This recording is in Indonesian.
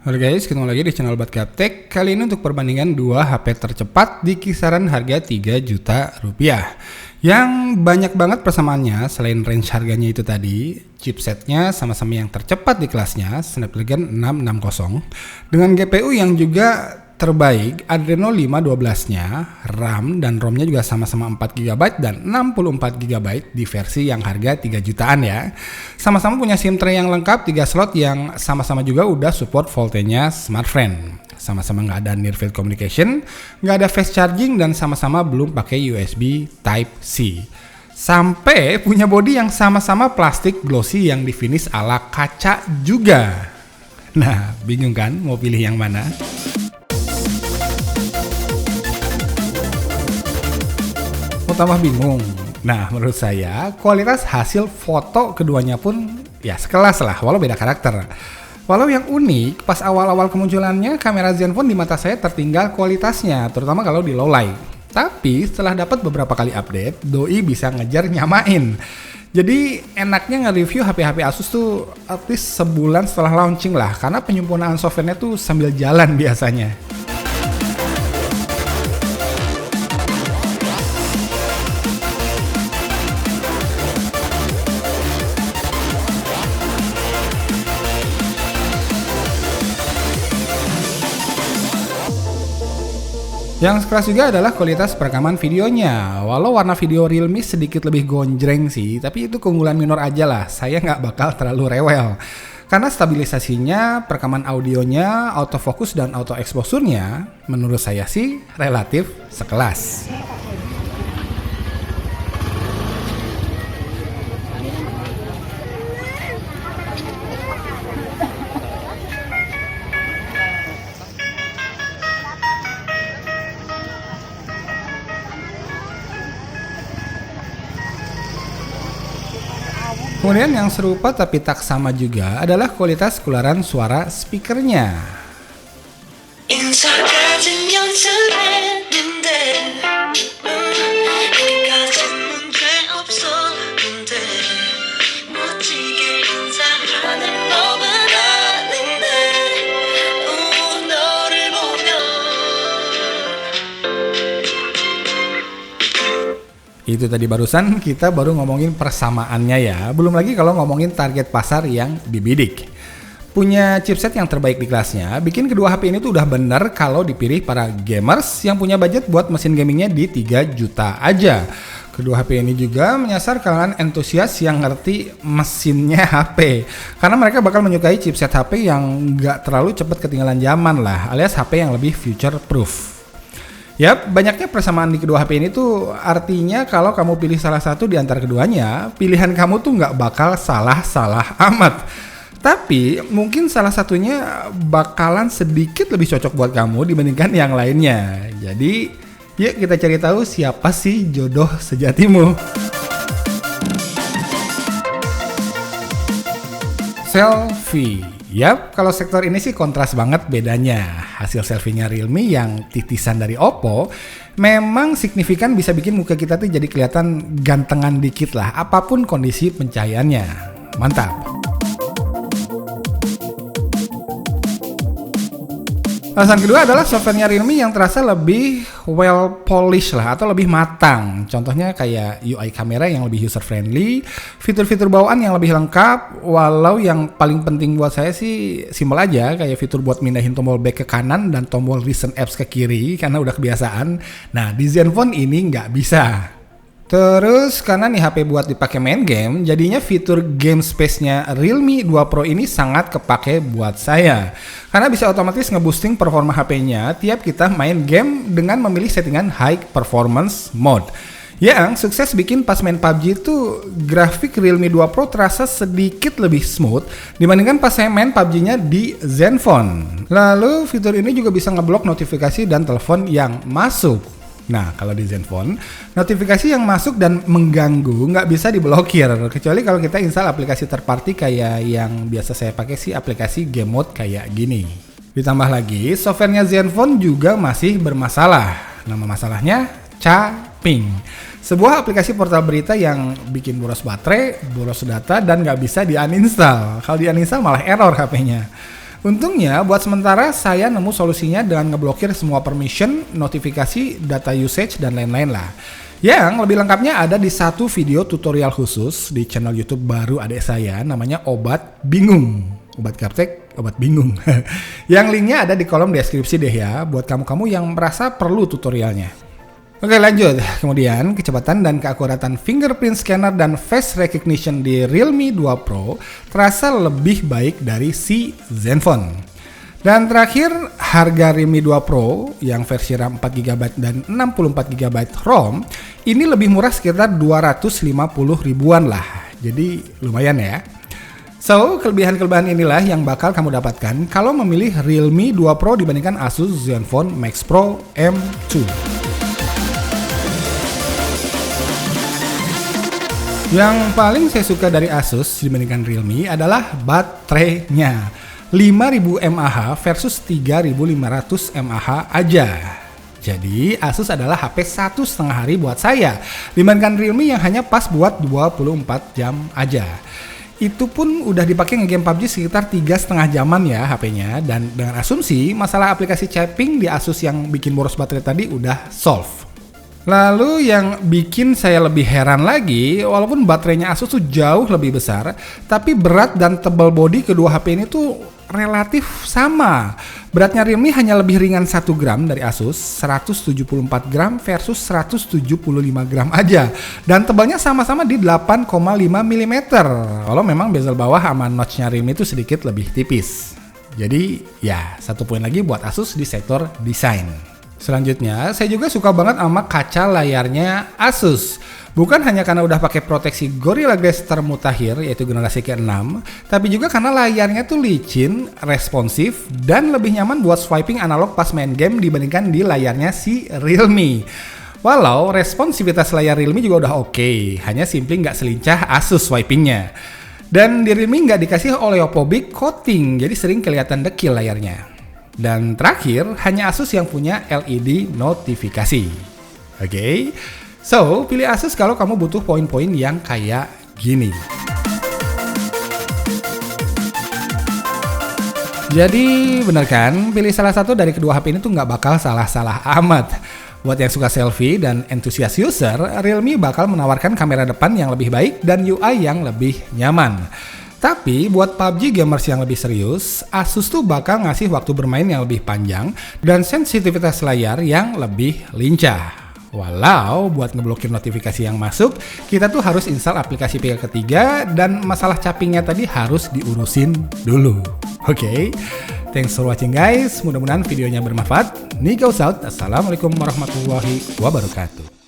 Halo guys, ketemu lagi di channel Bat Gaptek. Kali ini untuk perbandingan dua HP tercepat di kisaran harga 3 juta rupiah. Yang banyak banget persamaannya selain range harganya itu tadi, chipsetnya sama-sama yang tercepat di kelasnya, Snapdragon 660 dengan GPU yang juga terbaik, Adreno 512-nya, RAM dan ROM-nya juga sama-sama 4GB dan 64GB di versi yang harga 3 jutaan ya. Sama-sama punya SIM tray yang lengkap, 3 slot yang sama-sama juga udah support VoLTE-nya SmartFriend. Sama-sama nggak ada near field communication, nggak ada fast charging, dan sama-sama belum pakai USB Type-C. Sampai punya bodi yang sama-sama plastik glossy yang di finish ala kaca juga. Nah, bingung kan mau pilih yang mana? Tambah bingung. Nah, menurut saya kualitas hasil foto keduanya pun ya sekelas lah, walau beda karakter. Walau yang unik, pas awal-awal kemunculannya kamera Zenfone di mata saya tertinggal kualitasnya, terutama kalau di low light. Tapi setelah dapat beberapa kali update, doi bisa ngejar nyamain. Jadi enaknya nge-review HP-HP Asus tuh at least sebulan setelah launching lah, karena penyempurnaan softwarenya tuh sambil jalan biasanya. Yang sekelas juga adalah kualitas perekaman videonya. Walau warna video Realme sedikit lebih gonjreng sih, tapi itu keunggulan minor aja lah. Saya nggak bakal terlalu rewel. Karena stabilisasinya, perekaman audionya, autofocus dan auto exposure-nya menurut saya sih relatif sekelas. Kemudian yang serupa tapi tak sama juga adalah kualitas keluaran suara speakernya. Itu tadi barusan kita baru ngomongin persamaannya ya, belum lagi kalau ngomongin target pasar yang dibidik. Punya chipset yang terbaik di kelasnya, bikin kedua HP ini tuh udah bener kalau dipilih para gamers yang punya budget buat mesin gamingnya di 3 juta aja. Kedua HP ini juga menyasar kalangan entusias yang ngerti mesinnya HP, karena mereka bakal menyukai chipset HP yang nggak terlalu cepat ketinggalan zaman lah, alias HP yang lebih future proof. Yap, banyaknya persamaan di kedua HP ini tuh artinya kalau kamu pilih salah satu di antara keduanya, pilihan kamu tuh nggak bakal salah-salah amat. Tapi mungkin salah satunya bakalan sedikit lebih cocok buat kamu dibandingkan yang lainnya. Jadi, yuk kita cari tahu siapa sih jodoh sejatimu. Selfie. Yap, kalau sektor ini sih kontras banget bedanya. Hasil selfie-nya Realme yang titisan dari Oppo memang signifikan bisa bikin muka kita tuh jadi kelihatan gantengan dikit lah, apapun kondisi pencahayaannya. Mantap. Alasan kedua adalah softwarenya Realme yang terasa lebih well polished lah, atau lebih matang. Contohnya kayak UI kamera yang lebih user friendly, fitur-fitur bawaan yang lebih lengkap. Walau yang paling penting buat saya sih simpel aja, kayak fitur buat mindahin tombol back ke kanan dan tombol recent apps ke kiri karena udah kebiasaan. Nah, di Zenfone ini nggak bisa. Terus karena nih HP buat dipakai main game, jadinya fitur game space-nya Realme 2 Pro ini sangat kepake buat saya. Karena bisa otomatis ngeboosting performa HP-nya tiap kita main game dengan memilih settingan high performance mode. Yang sukses bikin pas main PUBG itu grafik Realme 2 Pro terasa sedikit lebih smooth dibandingkan pas saya main PUBG-nya di Zenfone. Lalu fitur ini juga bisa ngeblok notifikasi dan telepon yang masuk. Nah, kalau di Zenfone, notifikasi yang masuk dan mengganggu nggak bisa diblokir, kecuali kalau kita install aplikasi third party kayak yang biasa saya pakai sih, aplikasi game mode kayak gini. Ditambah lagi, softwarenya Zenfone juga masih bermasalah. Nama masalahnya Caping. Sebuah aplikasi portal berita yang bikin boros baterai, boros data, dan nggak bisa di-uninstall. Kalau di-uninstall malah error HP-nya. Untungnya buat sementara saya nemu solusinya dengan ngeblokir semua permission, notifikasi, data usage, dan lain-lain lah. Yang lebih lengkapnya ada di satu video tutorial khusus di channel YouTube baru adik saya namanya Obat Bingung. Obat gaptek, obat bingung. Yang linknya ada di kolom deskripsi deh ya buat kamu-kamu yang merasa perlu tutorialnya. Oke lanjut, kemudian kecepatan dan keakuratan fingerprint scanner dan face recognition di Realme 2 Pro terasa lebih baik dari si Zenfone. Dan terakhir, harga Realme 2 Pro yang versi RAM 4GB dan 64GB ROM ini lebih murah sekitar 250 ribuan lah, jadi lumayan ya. So, kelebihan-kelebihan inilah yang bakal kamu dapatkan kalau memilih Realme 2 Pro dibandingkan Asus Zenfone Max Pro M2. Yang paling saya suka dari Asus dibandingkan Realme adalah baterainya. 5000 mAh versus 3500 mAh aja. Jadi Asus adalah HP 1,5 hari buat saya dibandingkan Realme yang hanya pas buat 24 jam aja. Itu pun udah dipakai nge-game PUBG sekitar 3,5 jaman ya HP-nya, dan dengan asumsi masalah aplikasi chatting di Asus yang bikin boros baterai tadi udah solve. Lalu yang bikin saya lebih heran lagi, walaupun baterainya Asus tuh jauh lebih besar, tapi berat dan tebal bodi kedua HP ini tuh relatif sama. Beratnya Realme hanya lebih ringan 1 gram dari Asus, 174 gram versus 175 gram aja. Dan tebalnya sama-sama di 8,5 mm. Walau memang bezel bawah sama notch-nya Realme itu sedikit lebih tipis. Jadi ya, 1 poin lagi buat Asus di sektor desain. Selanjutnya, saya juga suka banget sama kaca layarnya Asus. Bukan hanya karena udah pakai proteksi Gorilla Glass termutakhir yaitu generasi ke-6, tapi juga karena layarnya tuh licin, responsif, dan lebih nyaman buat swiping analog pas main game dibandingkan di layarnya si Realme. Walau responsivitas layar Realme juga udah oke, hanya simply nggak selincah Asus swipingnya. Dan di Realme nggak dikasih oleophobic coating, jadi sering kelihatan dekil layarnya. Dan terakhir, hanya Asus yang punya LED notifikasi. Oke, so pilih Asus kalau kamu butuh poin-poin yang kayak gini. Jadi bener kan, pilih salah satu dari kedua HP ini tuh nggak bakal salah-salah amat. Buat yang suka selfie dan entusias user, Realme bakal menawarkan kamera depan yang lebih baik dan UI yang lebih nyaman. Tapi buat PUBG gamers yang lebih serius, Asus tuh bakal ngasih waktu bermain yang lebih panjang dan sensitivitas layar yang lebih lincah. Walau buat ngeblokir notifikasi yang masuk, kita tuh harus install aplikasi pihak ketiga dan masalah capingnya tadi harus diurusin dulu. Oke, thanks for watching guys. Mudah-mudahan videonya bermanfaat. Nico out. Assalamualaikum warahmatullahi wabarakatuh.